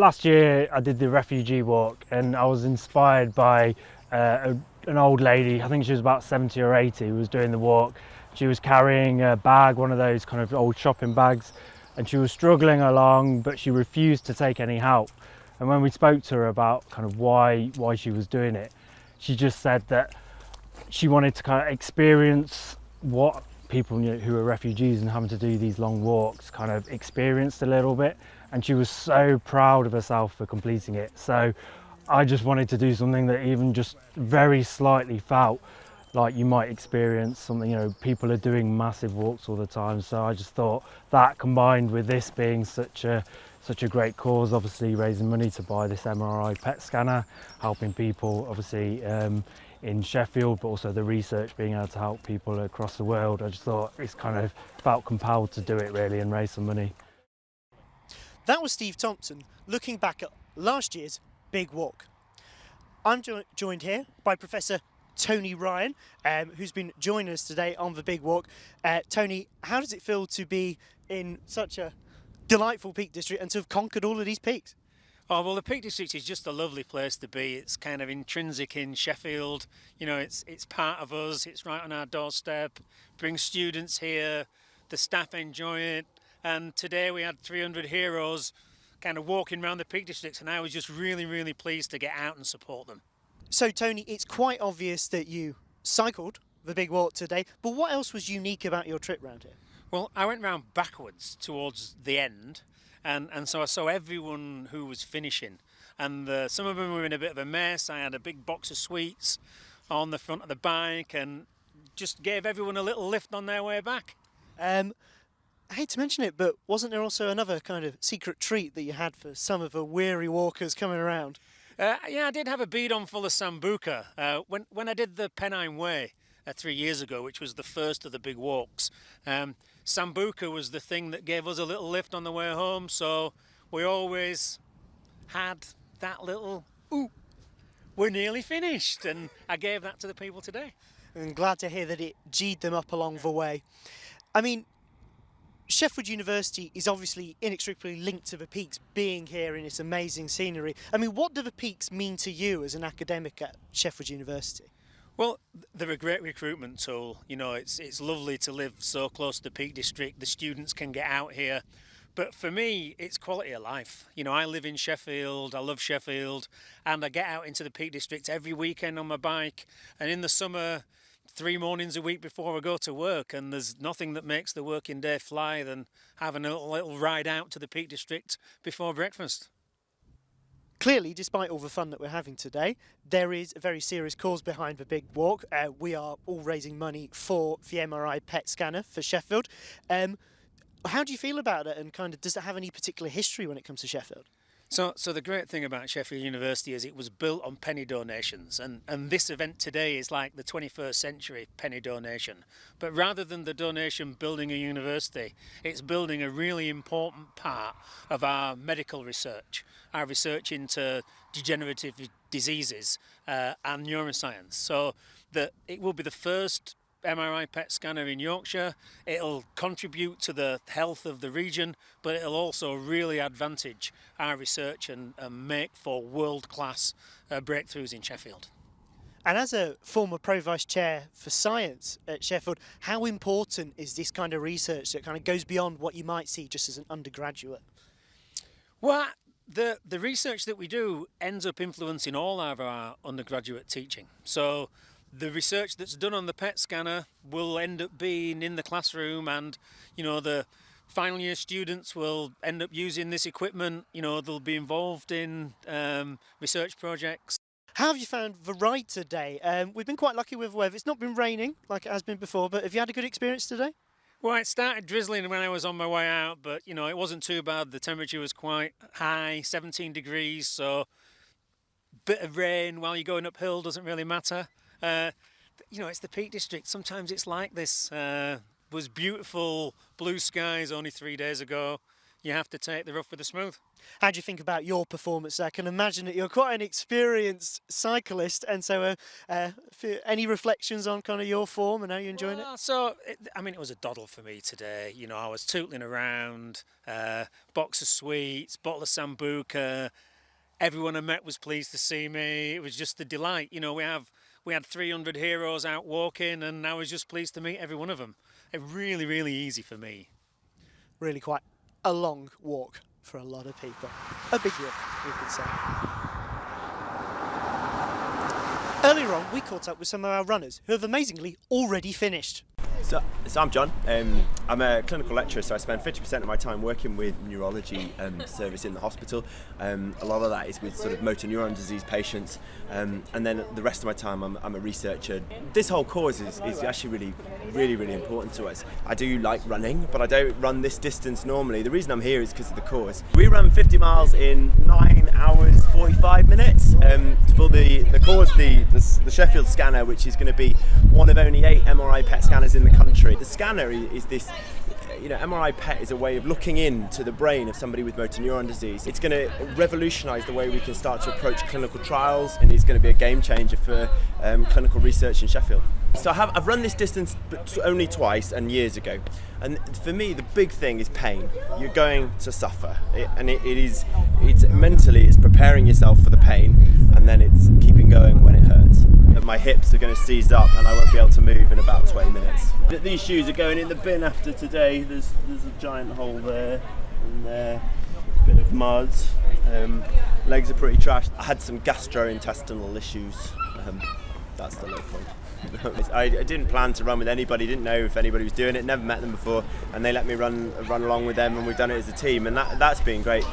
last year I did the refugee walk, and I was inspired by an old lady. I think she was about 70 or 80 who was doing the walk. She was carrying a bag, one of those kind of old shopping bags, and she was struggling along, but she refused to take any help. And when we spoke to her about kind of why she was doing it, she just said that she wanted to kind of experience what people who are refugees and having to do these long walks kind of experienced a little bit, and she was so proud of herself for completing it. So I just wanted to do something that even just very slightly felt like you might experience something. People are doing massive walks all the time, so I just thought that, combined with this being such a great cause, obviously raising money to buy this MRI PET scanner, helping people obviously in Sheffield, but also the research being able to help people across the world, I just thought it's kind of felt compelled to do it really and raise some money. That was Steve Thompson looking back at last year's Big Walk. I'm joined here by Professor Tony Ryan, who's been joining us today on the Big Walk. Tony, how does it feel to be in such a delightful Peak District and to have conquered all of these peaks? Oh, well, the Peak District is just a lovely place to be. It's kind of intrinsic in Sheffield. It's part of us. It's right on our doorstep. Brings students here. The staff enjoy it. And today we had 300 heroes kind of walking around the Peak District, and I was just really, really pleased to get out and support them. So, Tony, it's quite obvious that you cycled the Big Walk today, but what else was unique about your trip round here? Well, I went round backwards towards the end. And so I saw everyone who was finishing, and some of them were in a bit of a mess. I had a big box of sweets on the front of the bike and just gave everyone a little lift on their way back. I hate to mention it, but wasn't there also another kind of secret treat that you had for some of the weary walkers coming around? Yeah, I did have a bidon full of Sambuca. When I did the Pennine Way 3 years ago, which was the first of the big walks, Sambuca was the thing that gave us a little lift on the way home, so we always had that little, ooh, we're nearly finished, and I gave that to the people today. I'm glad to hear that it G'd them up along the way. I mean, Sheffield University is obviously inextricably linked to the peaks, being here in this amazing scenery. I mean, what do the peaks mean to you as an academic at Sheffield University? Well, they're a great recruitment tool. It's lovely to live so close to the Peak District. The students can get out here. But for me, it's quality of life. I live in Sheffield, I love Sheffield, and I get out into the Peak District every weekend on my bike. And in the summer, 3 mornings a week before I go to work, and there's nothing that makes the working day fly than having a little ride out to the Peak District before breakfast. Clearly, despite all the fun that we're having today, there is a very serious cause behind the Big Walk. We are all raising money for the MRI PET scanner for Sheffield. How do you feel about it, and kind of does it have any particular history when it comes to Sheffield? So the great thing about Sheffield University is it was built on penny donations, and this event today is like the 21st century penny donation. But rather than the donation building a university, it's building a really important part of our medical research, our research into degenerative diseases and neuroscience. So that it will be the first MRI PET scanner in Yorkshire. It'll contribute to the health of the region, but it'll also really advantage our research and make for world-class breakthroughs in Sheffield. And as a former Pro-Vice Chair for Science at Sheffield, how important is this kind of research that kind of goes beyond what you might see just as an undergraduate? Well, the research that we do ends up influencing all of our undergraduate teaching. So the research that's done on the PET scanner will end up being in the classroom, and the final year students will end up using this equipment. They'll be involved in research projects. How have you found the ride today? We've been quite lucky with the weather. It's not been raining like it has been before, but have you had a good experience today? Well, it started drizzling when I was on my way out, but it wasn't too bad. The temperature was quite high, 17 degrees, so bit of rain while you're going uphill doesn't really matter. It's the Peak District. Sometimes it's like this. Was beautiful blue skies only 3 days ago. you have to take the rough with the smooth. How do you think about your performance? I can imagine that you're quite an experienced cyclist, and so any reflections on kind of your form and how you're enjoying it? It was a doddle for me today. You know, I was tootling around, box of sweets, bottle of Sambuca. Everyone I met was pleased to see me. It was just a delight. You know, we had 300 heroes out walking, and I was just pleased to meet every one of them. It really, really easy for me. Really quite a long walk for a lot of people. A big walk, we could say. Earlier on, we caught up with some of our runners who have amazingly already finished. So I'm John. I'm a clinical lecturer, so I spend 50% of my time working with neurology service in the hospital. A lot of that is with sort of motor neuron disease patients, and then the rest of my time I'm a researcher. This whole cause is actually really important to us. I do like running, but I don't run this distance normally. The reason I'm here is because of the cause. We run 50 miles in 9 hours 45 minutes for the cause, the Sheffield scanner, which is going to be one of only 8 MRI PET scanners in the country. The scanner is this, MRI PET is a way of looking into the brain of somebody with motor neuron disease. It's going to revolutionise the way we can start to approach clinical trials, and it's going to be a game changer for clinical research in Sheffield. So I've run this distance but only twice and years ago, and for me the big thing is pain. You're going to suffer, it's mentally it's preparing yourself for the pain, and then it's keeping going when it hurts. My hips are going to seize up and I won't be able to move in about 20 minutes. These shoes are going in the bin after today. There's a giant hole there and there, a bit of mud. Legs are pretty trashed. I had some gastrointestinal issues. That's the low point. I didn't plan to run with anybody, didn't know if anybody was doing it, never met them before, and they let me run along with them, and we've done it as a team, and that's been great.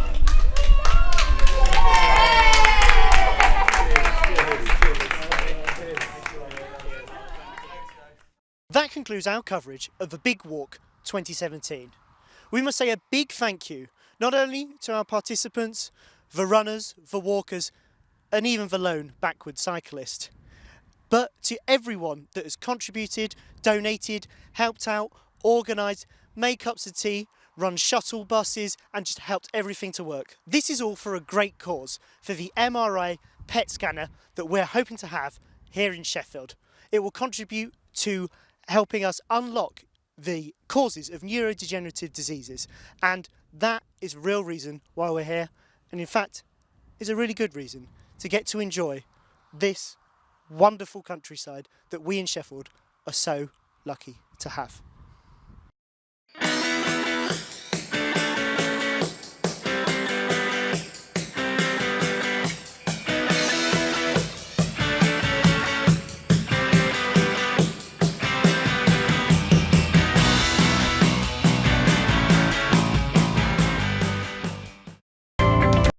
That concludes our coverage of the Big Walk 2017. We must say a big thank you, not only to our participants, the runners, the walkers, and even the lone backward cyclist, but to everyone that has contributed, donated, helped out, organised, made cups of tea, run shuttle buses, and just helped everything to work. This is all for a great cause, for the MRI PET scanner that we're hoping to have here in Sheffield. It will contribute to helping us unlock the causes of neurodegenerative diseases, and that is a real reason why we're here, and in fact is a really good reason to get to enjoy this wonderful countryside that we in Sheffield are so lucky to have.